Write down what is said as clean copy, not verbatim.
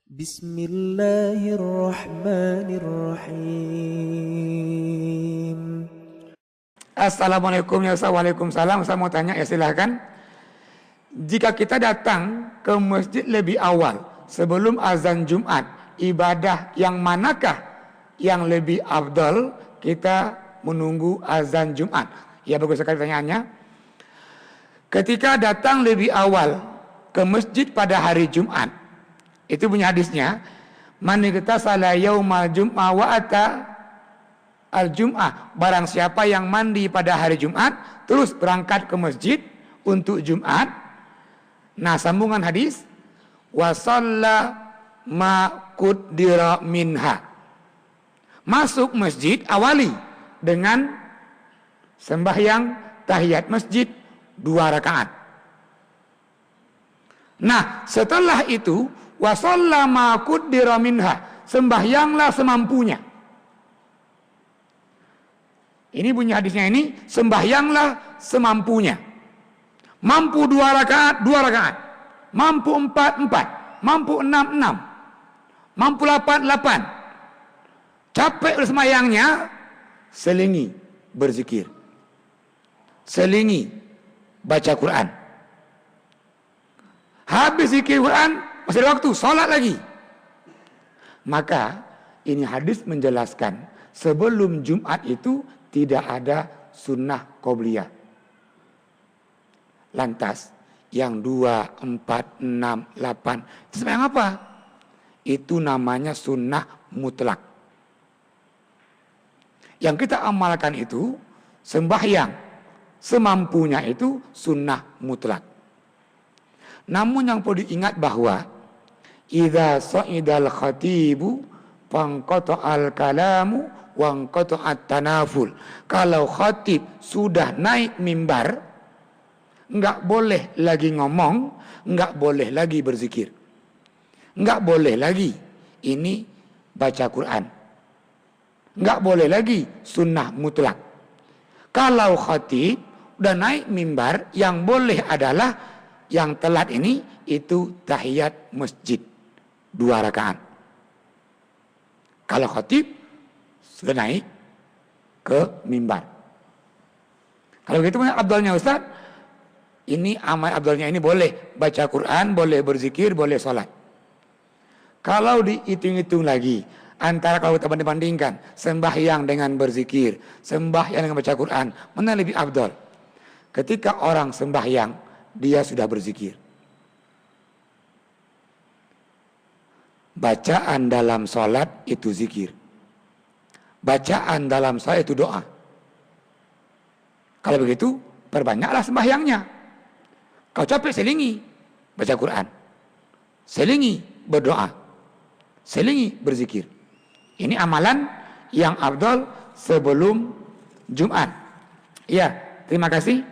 Bismillahirrahmanirrahim. Assalamualaikum ya, Waalaikumsalam. Saya mau tanya ya, silahkan. Jika kita datang ke masjid lebih awal sebelum azan Jumat, ibadah yang manakah yang lebih afdal kita menunggu azan Jumat? Ya, bagus sekali pertanyaannya. Ketika datang lebih awal ke masjid pada hari Jumat, itu punya hadisnya, man igtasala yaumal jum'ah wa ata al-jum'ah, barang siapa yang mandi pada hari Jumat terus berangkat ke masjid untuk Jumat. Nah, sambungan hadis, wa shalla ma qaddara minha, masuk masjid awali dengan sembahyang tahiyat masjid 2 rakaat. Nah, setelah itu wa shalla ma qaddara minha, sembahyanglah semampunya. Ini bunyi hadisnya ini, sembahyanglah semampunya. Mampu 2 rakaat, 2 rakaat. Mampu 4, 4. Mampu 6, 6. Mampu 8, 8. Capek sembahyangnya, selingi berzikir. Selingi baca Quran. Habis zikir Quran, masih ada waktu, sholat lagi. Maka ini hadis menjelaskan, sebelum Jumat itu tidak ada sunnah qobliyah. Lantas yang 2, 4, 6, 8 itu sembahyang apa? Itu namanya sunnah mutlak. Yang kita amalkan itu sembahyang semampunya, itu sunnah mutlak. Namun yang perlu diingat bahwa idza sa'idal khatibu fanqata'al kalamu wanqata'at tanaful. Kalau khatib sudah naik mimbar, enggak boleh lagi ngomong, enggak boleh lagi berzikir, enggak boleh lagi ini baca Quran, enggak boleh lagi sunnah mutlak. Kalau khatib udah naik mimbar, yang boleh adalah yang telat ini itu tahiyat masjid 2 rakaat. Kalau khatib sudah naik ke mimbar. Kalau gitu abdalnya Ustaz, ini amal abdalnya ini boleh baca Quran, boleh berzikir, boleh sholat. Kalau dihitung-hitung lagi, antara kalau kita banding-bandingkan sembahyang dengan berzikir, sembahyang dengan baca Quran, mana lebih abdal? Ketika orang sembahyang, dia sudah berzikir. Bacaan dalam sholat itu zikir. Bacaan dalam sholat itu doa. Kalau begitu, perbanyaklah sembahyangnya. Kau capek, selingi baca Quran, selingi berdoa, selingi berzikir. Ini amalan yang afdal sebelum Jumat. Ya, terima kasih.